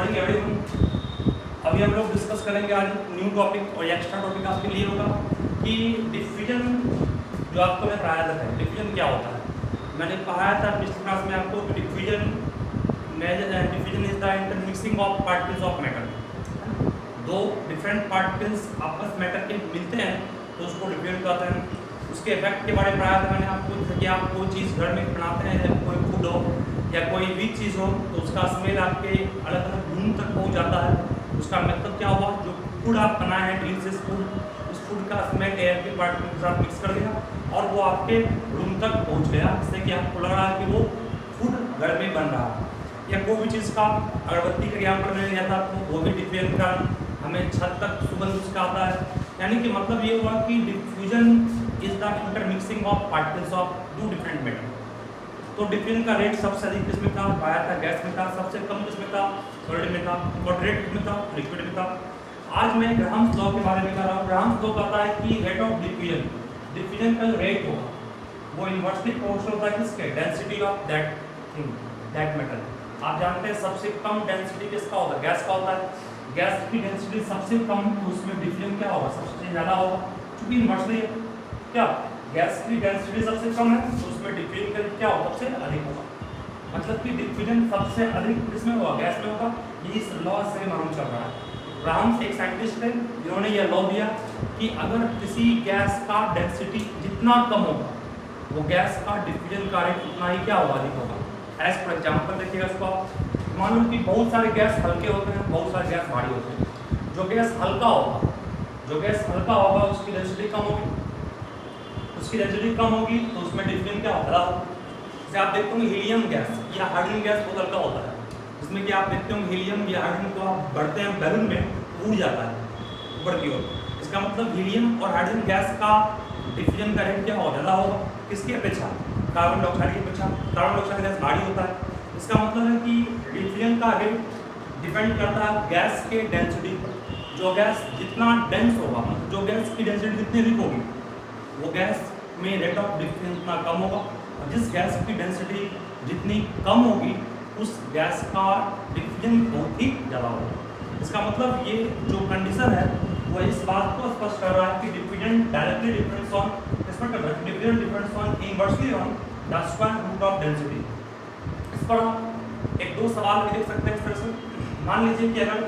Morning everyone. अभी हम लोग डिस्कस करेंगे आज न्यू टॉपिक और एक्स्ट्रा टॉपिक आपके लिए होगा कि डिफ्यूजन जो आपको मैं पढ़ाया था, डिफ्यूजन क्या होता है। मैंने पढ़ाया था पिछली क्लास में आपको कि diffusion is the intermixing of particles of matter. दो डिफरेंट पार्टिकल्स आपस मैटर के मिलते हैं तो उसको डिफ्यूजन कहते हैं। उसके इफेक्ट के बारे में पढ़ाया था मैंने आपको, जैसे कि आप कोई चीज़ घर में बनाते हैं, जब कोई फूड हो या कोई भी चीज़ हो तो उसका स्मेल आपके अलग अलग रूम तक पहुंच जाता है। उसका मतलब क्या हुआ, जो फूड आप बनाए हैं डिलीशियस फूड, उस फूड का स्मेल एयर के पार्टिकल के साथ मिक्स कर दिया और वो आपके रूम तक पहुंच गया, जिससे कि आपको लग रहा है कि वो फूड घर में बन रहा है। या कोई भी चीज़ का अगरबत्ती का एग्जाम्पल मैंने लिया था आपको, वो भी डिफ्यूजन का हमें छत तक सुगंध उसका आता है। यानी कि मतलब ये हुआ कि diffusion is the intermixing of particles of two different matter. तो डिफ्यूजन का रेट सबसे अधिक किसमें था, पाया था गैस में था, सबसे कम किसमें था, सॉलिड में था, मॉडरेट किसमें था, लिक्विड में था। आज मैं ग्राहम्स लॉ के बारे में कर रहा हूँ। ग्राहम्स लॉ कहता है कि रेट ऑफ डिफ्यूजन का जो रेट होगा वो इनवर्सली प्रोपोर्शनल होता है किसके, density of that thing, that metal. आप जानते हैं सबसे कम डेंसिटी किसका होता है, गैस का होता है। गैस की डेंसिटी सबसे कम तो उसमें डिफ्यूजन क्या होगा, सबसे ज़्यादा होगा, क्योंकि इनवर्सली क्या गैस की डेंसिटी सबसे कम है तो उसमें डिफ्यूजन का क्या होगा, सबसे अधिक होगा। मतलब कि डिफ्यूजन सबसे अधिक किसमें होगा, गैस में होगा। ये इस लॉ से मालूम चल रहा है। ग्राहम्स एक साइंटिस्ट थे जिन्होंने यह लॉ दिया कि अगर किसी गैस का डेंसिटी जितना कम होगा वो गैस का डिफ्यूजन का रेट उतना ही क्या होगा, अधिक होगा। एज फॉर एग्जाम्पल देखिएगा इसको, मान लो कि बहुत सारे गैस हल्के होते हैं, बहुत सारे गैस भारी होते हैं। जो गैस हल्का होगा उसकी डेंसिटी कम होगी, उसकी डेंसिटी कम होगी तो उसमें डिफ्यूजन क्या होगा, जैसे आप देखते होंगे हीलियम गैस या हाइड्रोजन गैस बहुत हल्का होता है, जिसमें कि आप देखते होंगे हीलियम या हाइड्रोजन को आप बढ़ते हैं बैलून में उड़ जाता है ऊपर की ओर। इसका मतलब हीलियम और हाइड्रोजन गैस का डिफ्यूजन का रेट क्या होगा, ज़्यादा होगा। किसकी अपेक्षा, कार्बन डाइऑक्साइड की अपेक्षा। कार्बन डाइऑक्साइड गैस भारी होता है। इसका मतलब है कि डिफ्यूजन का रेट डिपेंड करता है गैस के डेंसिटी पर। जो गैस जितना डेंस होगा, जो गैस की डेंसिटी जितनी अधिक होगी वो गैस में रेट ऑफ डिफ्यूजन उतना कम होगा, और जिस गैस की डेंसिटी जितनी कम होगी उस गैस का डिफ्यूजन बहुत ही ज़्यादा होगा। इसका मतलब ये जो कंडीशन है वो इस बात को स्पष्ट कर रहा है कि diffusion directly depends on, diffusion depends on inversely on the square root of density. इस पर एक दो सवाल भी देख सकते हैं इस तरह से। मान लीजिए कि अगर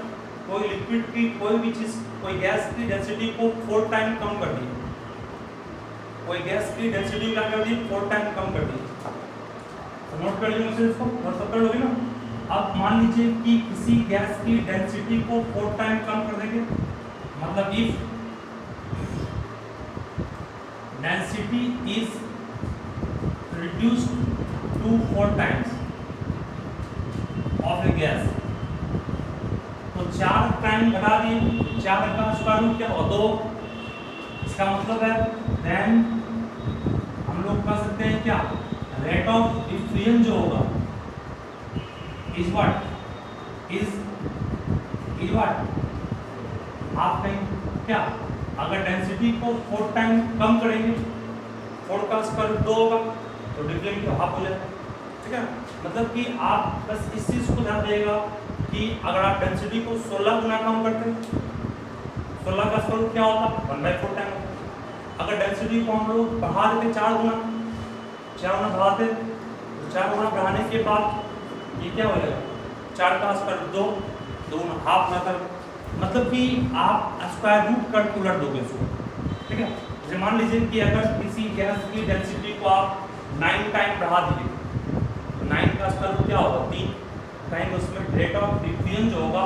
कोई लिक्विड की कोई भी चीज़, कोई गैस की डेंसिटी को 4 टाइम कम कर दी, कोई गैस की डेंसिटी क्या कर दी, 4 टाइम कम कर दी, तो नोट कर लीजिए मुझे इसको, व्हाट्सएप कर लोगे ना। अब मान लीजिए कि किसी गैस की डेंसिटी को 4 टाइम कम कर देंगे, मतलब if density is reduced to 4 times of a gas, तो 4 टाइम घटा दिए, 4 का स्क्वायर रूट क्या होगा, 2। इसका मतलब है देन हम लोग कह सकते हैं क्या, रेट ऑफ डिफ्यूजन जो होगा इज व्हाट आप कहें क्या, अगर डेंसिटी को 4 टाइम कम करेंगे, 4 का स्क्वायर रूट 2 होगा तो डिफ्यूजन की हाफ हो जाएगा। ठीक है, मतलब कि आप बस इस चीज़ को ध्यान देगा कि अगर आप डेंसिटी को 16 गुना कम करते हैं, 16 का स्क्वायर रूट क्या होता, 1/4 टाइम होता। अगर डेंसिटी को हम लोग बढ़ा देते 4 गुना बढ़ाते, तो 4 गुना बढ़ाने के बाद ये क्या हो जाएगा, 4 का स्क्वायर रूट 2, 2 गुना हाफ ना कर, मतलब कि आप स्क्वायर रूट कर उलट दोगे इसको। ठीक है, जैसे मान लीजिए कि अगर किसी गैस की डेंसिटी को आप 9 टाइम बढ़ा दीजिए तो 9 का स्क्वायर रूट क्या होगा, 3 टाइम, उसमें रेट ऑफ डिफ्यूजन जो होगा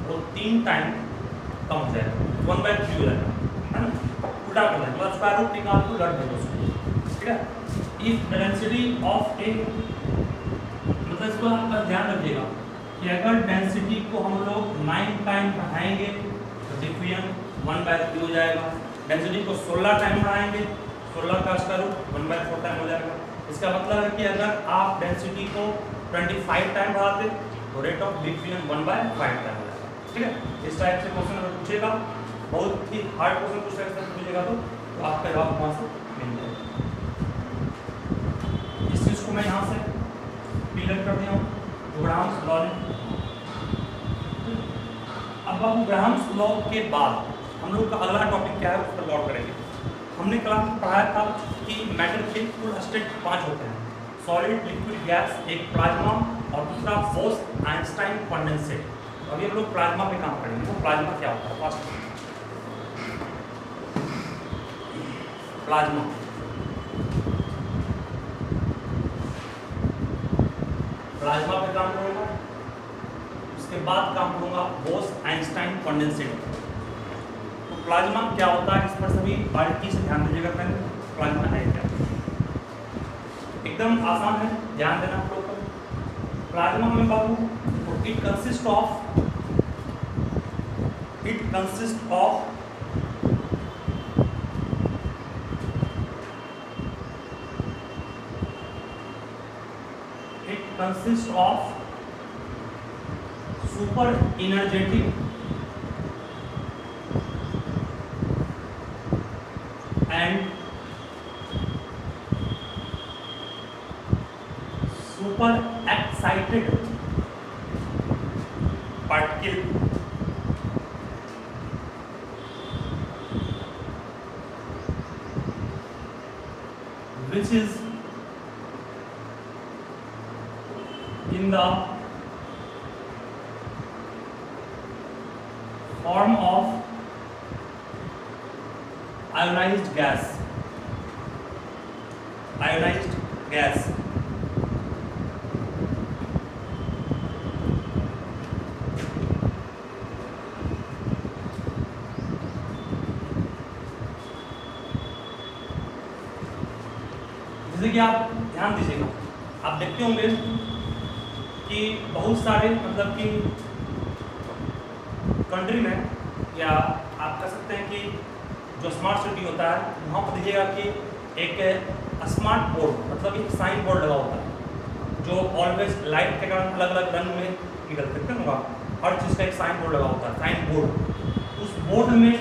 वो 3 टाइम कम हो जाएगा, 1/3 हो जाएगा, है ना। उल्टा कर देंगे, मतलब स्क्वायर रूट निकाल के उलट देंगे उसको। ठीक है, इफ डेंसिटी ऑफ ए, मतलब इसको आप ध्यान रखिएगा कि अगर डेंसिटी को हम लोग 9 टाइम बढ़ाएंगे तो डिफ्यूजन 1/3 हो जाएगा। डेंसिटी को 16 टाइम बढ़ाएंगे, 16 का स्क्वायर रूट 1/4 टाइम हो जाएगा। इसका मतलब है कि अगर आप डेंसिटी को 25 टाइम बढ़ाते तो रेट ऑफ डिफ्यूजन 1/5 टाइम हो जाएगा। ठीक है, इस टाइप से क्वेश्चन अगर पूछेगा, बहुत ही हार्ड क्वेश्चन पूछेगा तो आपका जवाब वहाँ से मिल जाएगा। इस चीज़ को मैं यहाँ से क्लियर कर दिया हूँ। ग्राहम्स लॉ अब बाबू ग्राहम्स लॉ के बाद हम लोग का अगला टॉपिक क्या है उस पर गौर करेंगे। हमने क्लास में पढ़ाया था कि मैटर के कुल स्टेट 5 होते हैं, सॉलिड, लिक्विड, गैस, एक प्लाज्मा और दूसरा बोस-आइंस्टाइन कंडेंसेट। अभी हम लोग प्लाज्मा पे काम करेंगे। तो प्लाज्मा क्या होता है? फर्स्ट प्लाज्मा, प्लाज्मा पे काम करूंगा, उसके बाद काम करूंगा बोस-आइंस्टाइन कंडेंसेट। तो प्लाज्मा क्या होता है इस पर सभी बारीकी से ध्यान दीजिएगा। पहले प्लाज्मा है क्या? एकदम आसान है, ध्यान देना आप लोग को। प्लाज्मा में बाबू it consist of super energetic and super excited particle which is in the form of ionized gas, जैसे कि आप ध्यान दीजिएगा, आप देखते होंगे कि बहुत सारे मतलब कि कंट्री में, या आप कह सकते हैं कि जो स्मार्ट सिटी होता है वहाँ पर देखिएगा कि एक स्मार्ट बोर्ड मतलब एक साइन बोर्ड लगा होता है जो ऑलवेज लाइट के कारण अलग अलग रंग में निकल सकते हैं। हर चीज़ का एक साइन बोर्ड लगा होता है, साइन बोर्ड। उस बोर्ड में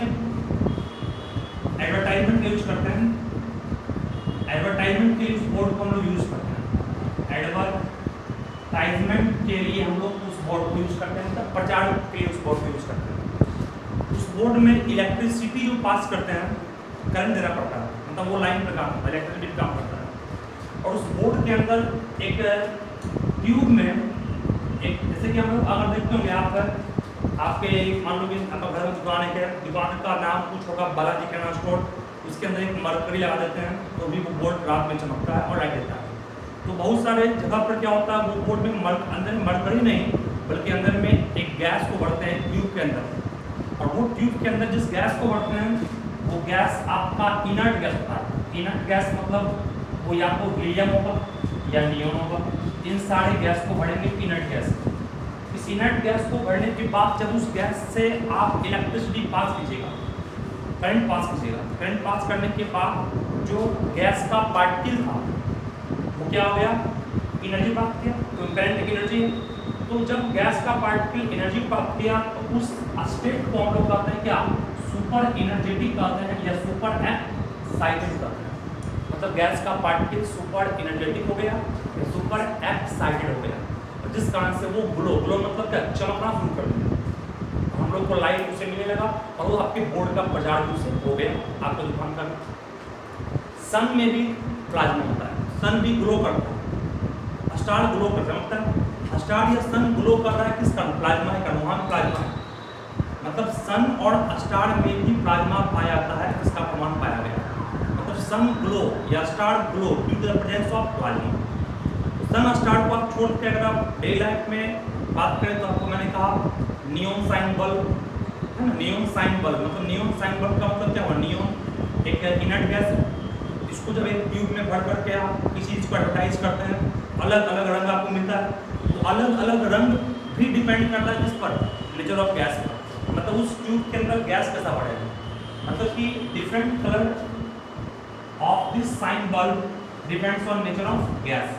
एडवर्टाइजमेंट यूज करते हैं, एडवर्टाइजमेंट के लिए उस बोर्ड को हम लोग यूज करते हैं। एडवर्टाइजमेंट के लिए हम लोग उस बोर्ड को यूज करते हैं, मतलब प्रचार के लिए उस बोर्ड को यूज करते हैं। उस बोर्ड में इलेक्ट्रिसिटी जो पास करते हैं, करंट देना पड़ता है, मतलब वो लाइन पर काम, इलेक्ट्रिसिटी पर काम करता है। और उस बोर्ड के अंदर एक ट्यूब में एक, जैसे कि हम लोग अगर देखते होंगे आपके मान लो कि आपका घर में दुकान है, दुकान का नाम कुछ होगा बालाजी किराना स्टोर, उसके अंदर एक मरकरी लगा देते हैं तो भी वो बोर्ड रात में चमकता है और लाइट देता है। तो बहुत सारे जगह पर क्या होता है, वो बोर्ड में अंदर मरकरी नहीं बल्कि अंदर में एक गैस को भरते हैं ट्यूब के अंदर, और वो ट्यूब के अंदर जिस गैस को भरते हैं वो गैस आपका इनर्ट गैस होता है। इनर्ट गैस मतलब वो या तो हीलियम होगा या नियोन होगा। इन सारे गैस को भरेंगे इनर्ट गैस। इस इनर्ट गैस को भरने के बाद जब उस गैस से आप इलेक्ट्रिसिटी पास कीजिएगा, करंट पास कीजिएगा, करंट पास करने के बाद जो गैस का पार्टिकल था वो क्या हो गया, एनर्जी प्राप्त किया, तो करंट एनर्जी है। तो जब गैस का पार्टिकल एनर्जी प्राप्त किया तो उस स्टेट को हम लोग कहते हैं क्या, सुपर एनर्जेटिक कहते हैं या सुपर एक्साइटेड कहते हैं। मतलब गैस का पार्टिकल सुपर एनर्जेटिक हो गया या सुपर एक्साइटेड हो गया, जिस कारण से वो ग्लो मतलब क्या, चमकना शुरू कर दिया। हम लोग को लाइट उससे मिलने लगा और वो आपके बोर्ड का प्रचार उससे हो गया आपका दुकान का। सन में भी प्लाज्मा होता है, सन भी ग्लो करता है, स्टार ग्लो करता है, मतलब स्टार या सन ग्लो कर रहा है किस कारण, प्लाज्मा के कारण, वहाँ प्लाज्मा है। मतलब सन और स्टार में भी प्लाज्मा पाया जाता है, इसका प्रमाण पाया गया। मतलब सन ग्लो या star glow due to the presence of plasma. Sun star को आप छोड़ के अगर आप डे लाइफ में बात करें तो आपको मैंने कहा नियोन साइन बल्ब है ना, नियोन साइन बल्ब मतलब नियोन साइन बल्ब का मतलब क्या हुआ, नियोन एक इनर्ट गैस है, इसको जब एक ट्यूब में भर करके आप किसी चीज़ को एडवर्टाइज करते हैं, अलग अलग रंग आपको मिलता है। तो अलग अलग रंग भी डिपेंड करता है जिस पर, नेचर ऑफ गैस पर, मतलब उस ट्यूब के अंदर गैस कैसा बढ़ेगा, मतलब कि different colour of this sign bulb depends on nature of gas.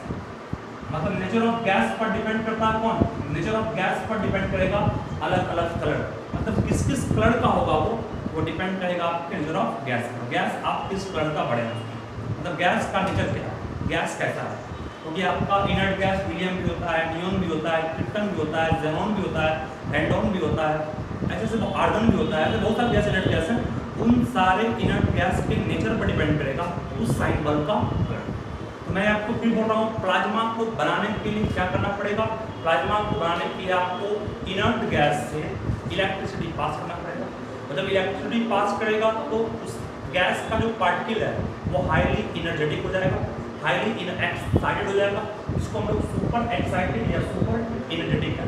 मतलब नेचर ऑफ गैस पर डिपेंड करता है कौन, नेचर ऑफ गैस पर डिपेंड करेगा अलग अलग कलर, मतलब किस किस कलर का होगा वो डिपेंड करेगा आपके नेचर ऑफ गैस पर। गैस आप किस कलर का बढ़ेगा, मतलब गैस का नेचर क्या है, गैस कैसा है। क्योंकि आपका इनर्ट गैस हीलियम भी होता है, नियोन भी होता है, क्रिप्टन भी होता है, ज़ेनॉन भी होता है, हेंडोन भी होता है, ऐसे से आर्गन भी होता है। तो बहुत सारे गैस इनर्ट गैस हैं, उन सारे इनर्ट गैस के नेचर पर डिपेंड करेगा उस साइन बल्ब का करंट। तो मैं आपको फिर बोल रहा हूँ, प्लाज्मा को बनाने के लिए क्या करना पड़ेगा? प्लाज्मा को बनाने के लिए आपको इनर्ट गैस से इलेक्ट्रिसिटी पास करना पड़ेगा। और जब इलेक्ट्रिसिटी पास करेगा तो उस गैस का जो पार्टिकल है वो हाईली इनर्जेटिक हो जाएगा, हाईली एक्साइटेड हो जाएगा। इसको हम लोग सुपर एक्साइटेड या सुपर इनर्जेटिक है।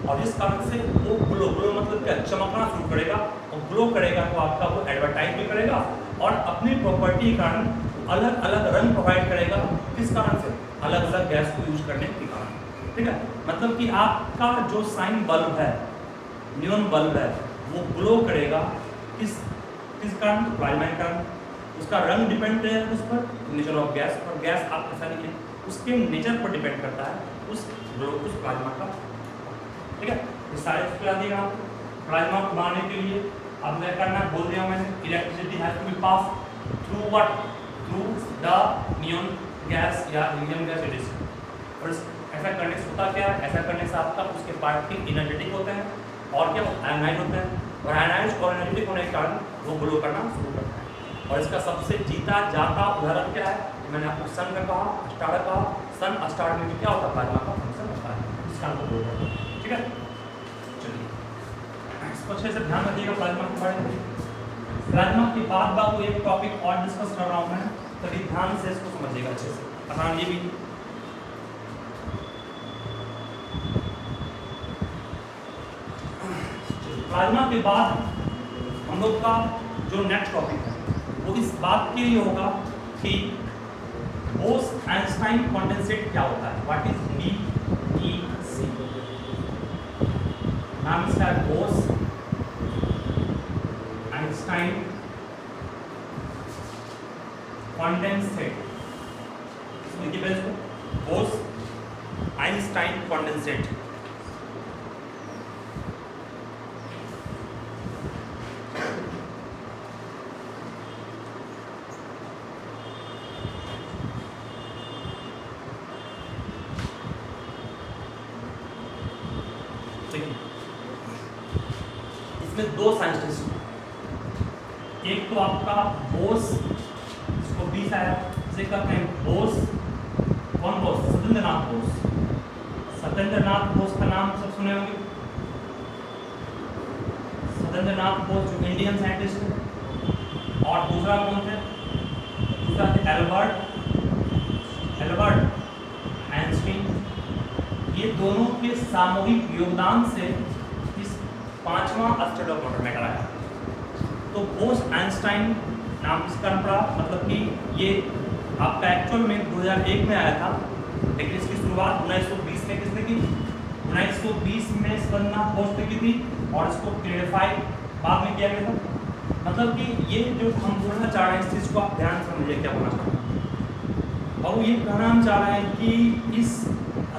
और इस कारण से वो ग्लो मतलब क्या, चमकना शुरू करेगा। और ग्लो करेगा तो आपका वो एडवर्टाइज भी करेगा और अपनी प्रॉपर्टी के कारण अलग अलग रंग प्रोवाइड करेगा। किस कारण से? अलग अलग गैस को यूज करने के कारण। ठीक है, मतलब कि आपका जो साइन बल्ब है, नियॉन बल्ब है, वो ग्लो करेगा किस कारण? तो प्लाज्मा के कारण। उसका रंग डिपेंड करेगा उस पर, नेचर ऑफ गैस पर। गैस आप ऐसा नहीं है, उसके नेचर पर डिपेंड करता है उस ग्लो, उस प्लाज्मा का। ठीक है, ये सारे क्या दिया आपको प्लाज्मा को बनाने के लिए। अब मैं करना बोल दिया मैंने, electricity has to be pass through what? Through the neon gas या हीलियम गैस इट इज। और ऐसा करने से होता क्या है? ऐसा करने से आपका उसके पार्टिकल इनर्जेटिक होते हैं और क्या आयनाइज होते हैं। और आयनाइज और एनर्जेटिक होने के कारण वो ग्लो करना शुरू करता है। और इसका सबसे जीता जाता उदाहरण क्या है? मैंने आपको सन का कहा, स्टार का। सन स्टार में भी क्या होता है? प्लाज्मा का फंक्शन होता है, इसका आपको ग्लो करता है। ठीक है, चलिए इसको अच्छे से ध्यान रखिएगा प्लाज्मा के बारे में। प्लाज्मा के बाद बाबू एक टॉपिक और डिस्कस कर रहा हूँ मैं, तभी ध्यान से इसको समझिएगा अच्छे से। आसान ये भी प्लाज्मा के बाद हम लोग का जो नेक्स्ट टॉपिक है वो इस बात के लिए होगा कि बोस-आइंस्टाइन कंडेंसेट क्या होता है। What is BEC? नाम इसका है बोस आइंस्टाइन कंडेंसेट। देखिए पहले इसको, बोस आइंस्टाइन कंडेंसेट। इसमें दो साइंटिस्ट, एक तो आपका बोस, इसको 20 आया, इसे कहते हैं बोस। कौन बोस? सत्येंद्रनाथ बोस। सत्येंद्रनाथ बोस का नाम सब सुने होंगे। सत्येंद्रनाथ बोस जो इंडियन साइंटिस्ट है। और दूसरा कौन थे? दूसरा थे एल्बर्ट आइंस्टीन। ये दोनों के सामूहिक योगदान से इस 5वां स्टेट ऑफ मॉडर्न में कराया। तो बोस आइंस्टाइन नाम इसका पड़ा, मतलब कि ये आपका एक्चुअल में 2001 में आया था, लेकिन इसकी शुरुआत 1920 में किसने की? 1920 में सत्येंद्रनाथ बोस ने की थी और इसको क्लैरिफाई बाद में किया गया था। मतलब कि ये जो हम बोलना चाह रहे हैं इस चीज़ को आप ध्यान से समझिए क्या बोलना चाह रहे हैं। और ये कहना हम चाह रहे हैं कि इस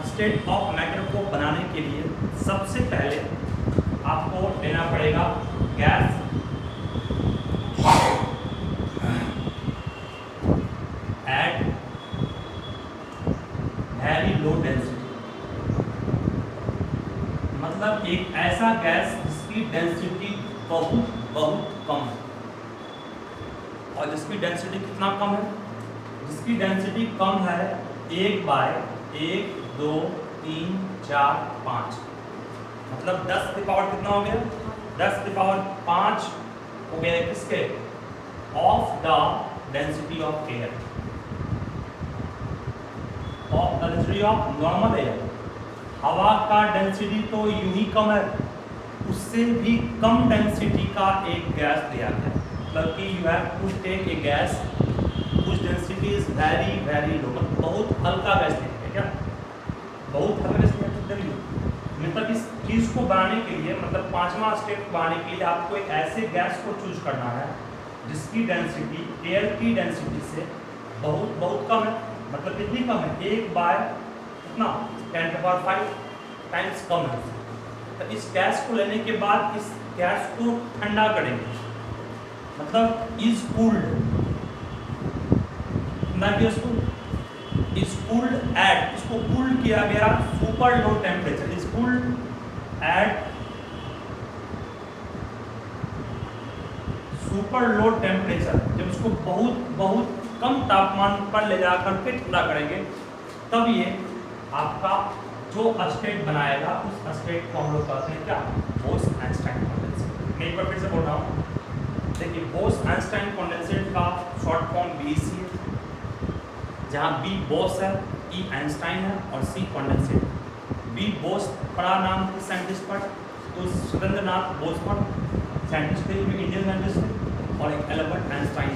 स्टेट ऑफ मैटर को बनाने के लिए सबसे पहले आपको लेना पड़ेगा gas at very low density. मतलब एक ऐसा गैस जिसकी डेंसिटी बहुत बहुत कम है। और जिसकी डेंसिटी कितना कम है? जिसकी डेंसिटी कम है 1/1 2 3 4 5, मतलब 10 की पावर कितना हो गया? 10 की पावर 5 हो गया किसके? Of the density of air, of the density of normal air. हवा का डेंसिटी तो यूं ही कम है, उससे भी कम डेंसिटी का एक गैस दिया है। मतलब कि you have to take a gas whose density is very very low, मतलब बहुत हल्का गैस है क्या? बहुत हल्का गैस है। मतलब इस चीज़ को बनाने के लिए, मतलब 5वां स्टेप बनाने के लिए आपको एक ऐसे गैस को चूज करना है जिसकी डेंसिटी एयर की डेंसिटी से बहुत बहुत कम है। मतलब कितनी कम है? 1/10⁵ टाइम्स कम है। तो इस गैस को लेने के बाद इस गैस को ठंडा करेंगे, मतलब is cooled, is cooled at, इसको कूल्ड किया गया super low temperature, is cooled at super low temperature. जब इसको बहुत कम तापमान पर ले जाकर के ठंडा करेंगे तब ये आपका जो स्टेट बनाएगा उस स्टेट को हम लोग कहते हैं क्या, बोस-आइंस्टाइन कंडेंसेट। मैं एक बार फिर से बोल रहा हूँ, देखिए बोस-आइंस्टाइन कंडेंसेट का शॉर्ट फॉर्म BAC है, जहाँ B बोस है, E आइंस्टाइन है और C कंडेंसेट। B बोस बड़ा नाम थे साइंटिस्ट पर, तो सुरेंद्र नाथ बोस पर साइंटिस्ट थे, इंडियन साइंटिस्ट थे, और एक एल्बर्ट आइंस्टाइन,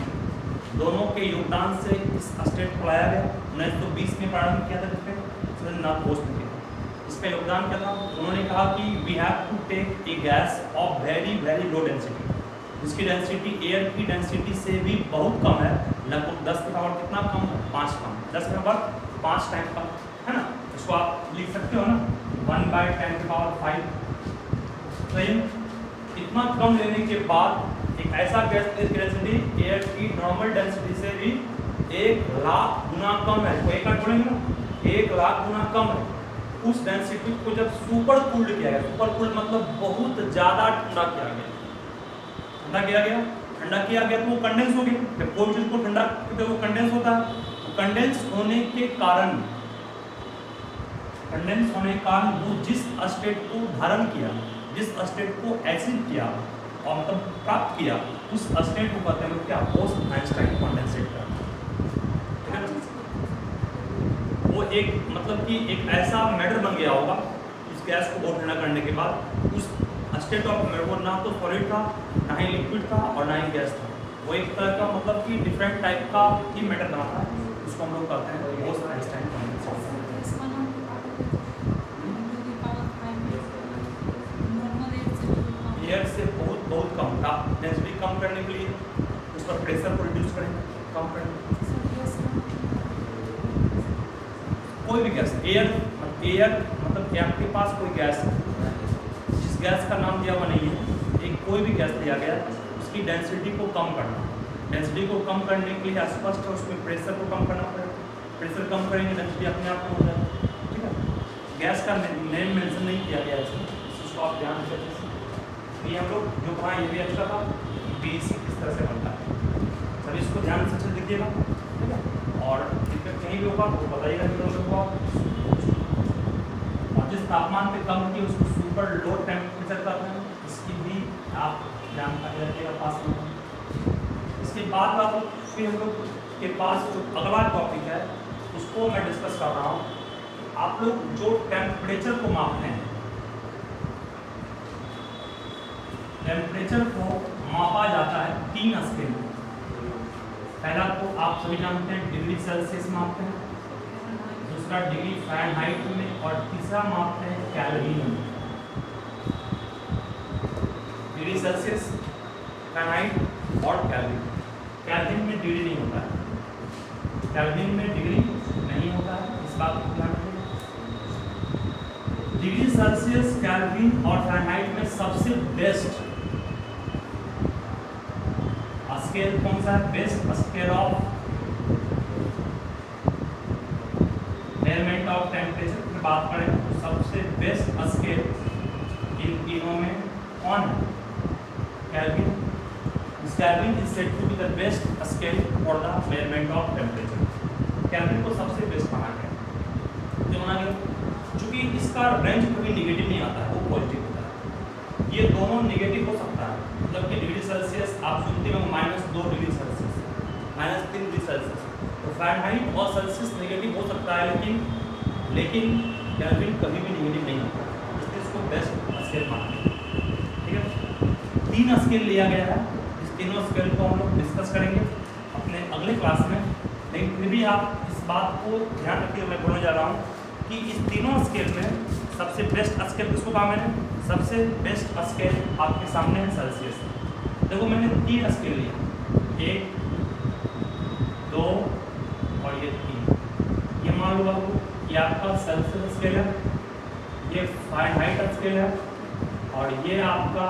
दोनों के योगदान से इस स्टेट को लाया गया। 1920 में प्रारंभ किया था, जिसमें सुरेंद्र नाथ बोस ने किया। इसका योगदान क्या था, उन्होंने कहा कि we have to take a gas of very low density, जिसकी डेंसिटी एयर की डेंसिटी से भी बहुत कम है, लगभग 10 के पावर कितना कम है, 5 कम, 10 के पावर 5 टाइम कम है ना। इसको आप लिख सकते हो ना 1/10 के पावर 5। तो इतना कम लेने के बाद एक ऐसा गैस की डेंसिटी एयर की नॉर्मल डेंसिटी से भी 1,00,000 गुना कम है, कोई का बोलेंगे ना 1,00,000 गुना कम है। उस डेंसिटी को जब सुपर कूल्ड किया गया, सुपर कूल्ड मतलब बहुत ज़्यादा ठंडा किया गया, ठंडा किया गया तो वो कंडेंस हो गया। जब कोई चीज़ को ठंडा तो वो कंडेंस होता है, कंडेंस होने के कारण वो जिस स्टेट को धारण किया, जिस स्टेट को अचीव किया और मतलब प्राप्त किया, उस स्टेट को कहते हैं क्या, बोस-आइंस्टाइन कंडेंसेट का। ठीक है, वो एक मतलब कि एक ऐसा मैटर बन गया होगा उस गैस को बहुत ठंडा करने के बाद, उस स्टेट ऑफ वो ना तो सॉलिड था, ना ही लिक्विड था और ना ही गैस था, वो एक तरह का मतलब कि डिफरेंट टाइप का ही मैटर बना था, उसको हम लोग कहते हैं बोस-आइंस्टाइन कंडेंसेट। एयर से बहुत कम था, डेंसिटी कम करने के लिए उस पर प्रेशर को रिड्यूस करेंगे, कम करेंगे। कोई भी गैस, एयर मतलब कि आपके पास कोई गैस है, जिस गैस का नाम दिया हुआ नहीं है, एक कोई भी गैस दिया गया, उसकी डेंसिटी को कम करना, डेंसिटी को कम करने के लिए स्पष्ट है उसमें प्रेशर को कम करना पड़ेगा, प्रेशर कम करेंगे डेंसिटी अपने आप कम हो जाएगी। ठीक है, गैस का नेम मेंशन नहीं किया गया है, इसको आप ध्यान रखें। ये हम लोग जो कहा ये भी एक्स्ट्रा था, BAC किस तरह से बनता है, सर इसको ध्यान से देखिएगा। ठीक है, और दिक्कत कहीं भी होगा तो बताइएगा कि लोगों को, और जिस तापमान पे कम होती है उसको सुपर लो टेम्परेचर कहते हैं, इसकी भी आप जानकारी रखिएगा पास में। इसके बाद आप फिर हम लोग के पास जो अगला टॉपिक है उसको मैं डिस्कस कर रहा हूँ। आप लोग जो टेम्परेचर को मापते हैं, टेम्परेचर को मापा जाता है 3 स्केल में। पहला तो आप सभी जानते हैं डिग्री सेल्सियस मापते हैं, दूसरा डिग्री फ़ारेनहाइट में और तीसरा मापते हैं केल्विन में। डिग्री सेल्सियस, फ़ारेनहाइट और केल्विन। केल्विन में डिग्री नहीं होता है, केल्विन में डिग्री नहीं होता है, इस बात को ध्यान रखिए। डिग्री सेल्सियस, केल्विन और फ़ारेनहाइट में सबसे बेस्ट स्केल कौन सा है, best scale of measurement of temperature की बात करें तो सबसे बेस्ट स्केल इन तीनों में कौन है, Kelvin. Kelvin is said to be the best scale for the measurement of temperature. Kelvin को सबसे बेस्ट माना गया, जो माना गया चूंकि इसका रेंज कभी निगेटिव नहीं आता है, वो पॉजिटिव होता है। ये दोनों निगेटिव हो सकता है, मतलब कि डिग्री सेल्सियस आप सुनते हो -2 डिग्री सेल्सियस, -3 डिग्री सेल्सियस, तो फ़ारेनहाइट और सेल्सियस नेगेटिव हो सकता है, लेकिन केल्विन कभी भी नेगेटिव नहीं होता, इसलिए इसको बेस्ट स्केल मानते हैं। ठीक है, 3 स्केल लिया गया है, इस तीनों स्केल को हम लोग डिस्कस करेंगे अपने अगले क्लास में, लेकिन फिर भी आप इस बात को ध्यान रखिए, मैं बोलने जा रहा हूँ कि इस तीनों स्केल में सबसे बेस्ट स्केल किसको कहा मैंने, सबसे बेस्ट स्केल आपके सामने है सेल्सियस। देखो मैंने 3 स्केल लिया, 1, 2 और ये 3। ये मान लो आपको ये आपका सेल्सियस स्केल है, ये फ़ारेनहाइट स्केल है और ये आपका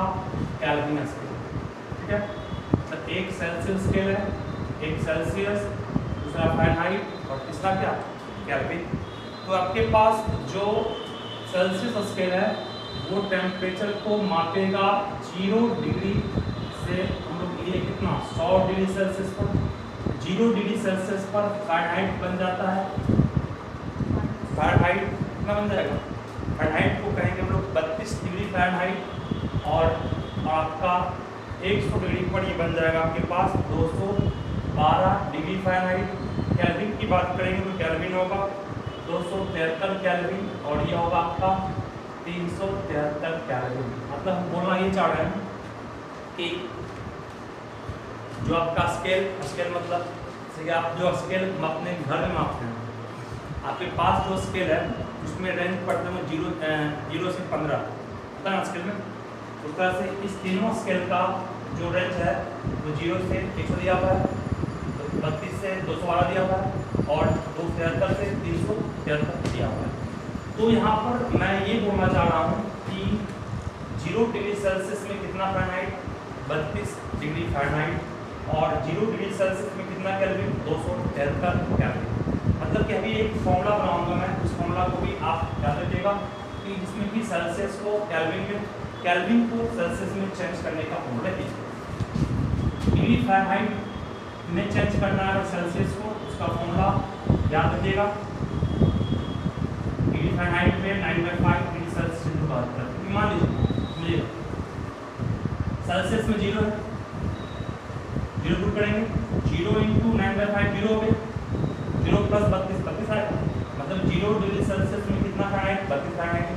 केल्विन स्केल। ठीक है, तो एक सेल्सियस स्केल है, एक सेल्सियस, दूसरा फ़ारेनहाइट और तीसरा क्या केल्विन। तो आपके पास जो सेल्सियस स्केल है वो टेम्परेचर को मापेगा 0 डिग्री से हम लोग लिए कितना 100 डिग्री सेल्सियस पर। 0 डिग्री सेल्सियस पर फ़ारेनहाइट बन जाता है। फ़ारेनहाइट कितना बन जाएगा? फ़ारेनहाइट को कहेंगे हम लोग 32 डिग्री फ़ारेनहाइट, और आपका 100 डिग्री पर ये बन जाएगा आपके पास 212 डिग्री फ़ारेनहाइट। केल्विन की बात करेंगे तो केल्विन होगा 273 केल्विन, और ये होगा आपका 373 केल्विन। मतलब हम बोलना ये चाह रहे हैं कि जो आपका स्केल मतलब जैसे कि आप जो स्केल अपने घर में मापते हैं, आपके पास जो स्केल है उसमें रेंज पड़ते हैं 0 से 15 होता है ना स्केल में। उस तरह से इस तीनों स्केल का जो रेंज है वो 0 से 100 दिया हुआ है, 32 से 212 दिया हुआ है, और 273 से 373 दिया हुआ है। तो यहाँ पर मैं ये बोलना चाह रहा हूँ कि 0 डिग्री सेल्सियस में कितना फ़ारेनहाइट? 32 डिग्री फ़ारेनहाइट, और 0 डिग्री सेल्सियस में कितना केल्विन? 273 केल्विन। मतलब कि अभी एक फॉर्मूला बनाऊंगा मैं, उस फॉर्मूला को भी आप याद रखिएगा कि जिसमें कि सेल्सियस को केल्विन को सेल्सियस में चेंज करने का फॉर्मूला है। डिग्री फ़ारेनहाइट में चेंज करना है सेल्सियस को, उसका फॉर्मूला याद रखिएगा। डिग्री फ़ारेनहाइट में 9/5 डिग्री सेल्सियस की बात करते हैं। मान लीजिए सेल्सियस में 0 है, 0 पुट करेंगे, 0 × 9/5 0 हो गए, 0 + 32 आएगा। मतलब 0 डिग्री सेल्सियस में कितना फ़ारेनहाइट? 32 फ़ारेनहाइट।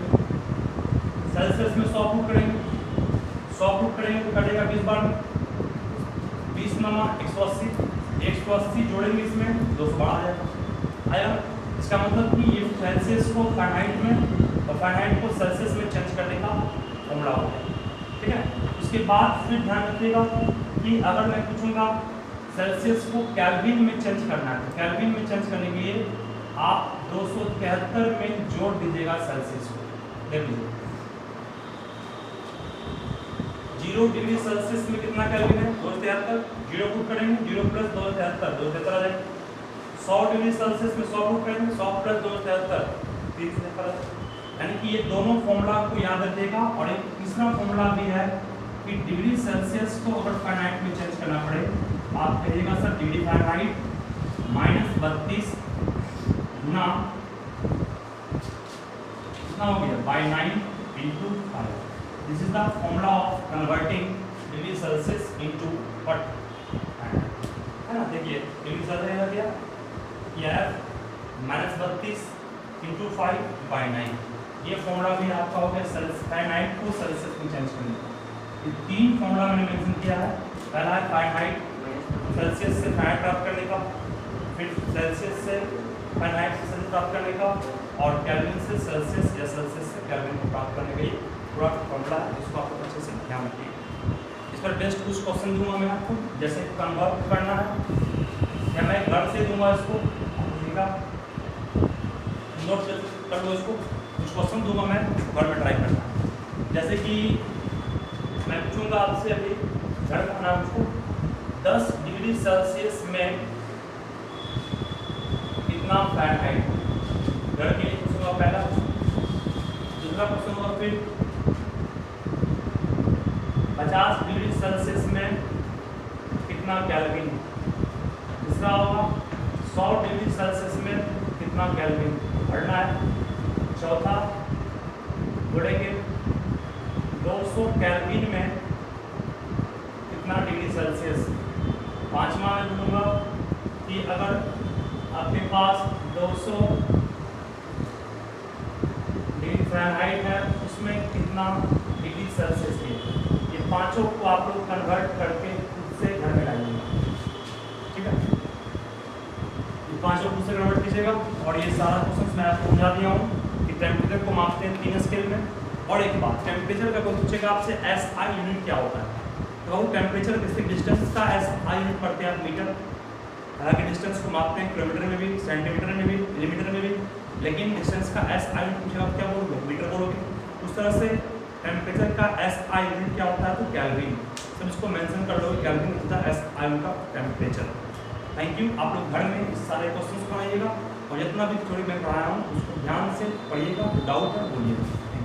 सेल्सियस में 100 पुट करेंगे, 100 पुट करेंगे तो कटेगा 20 बार में, 20 × 180, 180 जोड़ेंगे इसमें 212 आ जाएगा। आया? इसका मतलब कि ये सेल्सियस को फ़ारेनहाइट में और फ़ारेनहाइट को सेल्सियस में चेंज करने का फॉर्मूला हो गया। ठीक है, उसके बाद फिर ध्यान रखिएगा कि अगर मैं पूछूंगा सेल्सियस को केल्विन में चेंज करना है, तो केल्विन में चेंज करने के लिए आप 273 में जोड़ दीजिएगा सेल्सियस को। देख लीजिए 0 डिग्री सेल्सियस में कितना केल्विन है? 273। 0 पुट करेंगे, 0 + 273 273 आ जाएगा। 100 डिग्री सेल्सियस में 100 पुट करेंगे, 100 + 273 373। यानी कि ये दोनों फॉर्मूला को याद रखिएगा। और एक तीसरा फॉर्मूला भी है कि डिग्री सेल्सियस को अगर फ़ारेनहाइट में चेंज करना पड़े, आप कहिएगा सर डिग्री फ़ारेनहाइट -32 गुना कितना हो गया? by 9 × 5। This is the formula of converting degree Celsius into what? है ना। देखिए डिग्री सेल्सियस है क्या? यह -32 × 5 by 9। ये फॉर्मूला भी आपका हो गया फ़ारेनहाइट को सेल्सियस में चेंज करने का। ये 3 फॉर्मूला मैंने मेंशन किया है। पहला है फ़ारेनहाइट सेल्सियस से फ़ारेनहाइट प्राप्त करने का, फिर सेल्सियस से फ़ारेनहाइट से सेल्सियस प्राप्त करने का, और केल्विन से सेल्सियस या सेल्सियस से केल्विन को प्राप्त करने का ये पूरा फॉर्मूला है, जिसको आपको अच्छे से ध्यान रखिए। इस पर बेस्ट कुछ क्वेश्चन दूंगा मैं आपको, जैसे कन्वर्ट करना है या मैं घर से दूंगा इसको, ठीक है नोट कर लो इसको। कुछ क्वेश्चन दूंगा मैं, घर में ट्राई करना। जैसे कि मैं पूछूंगा आपसे अभी घर का नाम को 10 डिग्री सेल्सियस में कितना फ़ारेनहाइट? घर के लिए पूछूंगा पहला। दूसरा क्वेश्चन होगा फिर 50 डिग्री सेल्सियस में कितना केल्विन? तीसरा होगा 100 डिग्री सेल्सियस में कितना केल्विन पढ़ना है। चौथा बढ़ेंगे 200 केल्विन में कितना डिग्री सेल्सियस। पांचवा मैं बोलूँगा कि अगर आपके पास 200 डिग्री फ़ारेनहाइट है उसमें कितना डिग्री सेल्सियस है। ये पांचों को आप लोग कन्वर्ट करके खुद से घर में डालिएगा। ठीक है, ये पांचों खुद से कन्वर्ट कीजिएगा। और ये सारा क्वेश्चन मैं आपको समझा दिया हूँ कि टेम्परेचर को मापते हैं 3 स्केल में। और एक बात, टेम्परेचर का कोई पूछेगा आपसे SI यूनिट क्या होता है, तो वो टेम्परेचर किसी डिस्टेंस का SI यूनिट पढ़ते हैं आप मीटर। हालांकि डिस्टेंस को मापते हैं किलोमीटर में भी, सेंटीमीटर में भी, मिलीमीटर में भी, लेकिन डिस्टेंस का SI यूनिट पूछेगा आप क्या बोलोगे? मीटर बोलोगे। उस तरह से टेम्परेचर का SI यूनिट क्या होता है? तो केल्विन। सब इसको मेंशन कर लो, केल्विन होता है SI यूनिट का टेम्परेचर। Thank you. आप लोग घर में इस सारे क्वेश्चंस बनाइएगा। और जितना भी थ्योरी मैं पढ़ाया हूँ उसको ध्यान से पढ़िएगा, डाउट है बोलिएगा।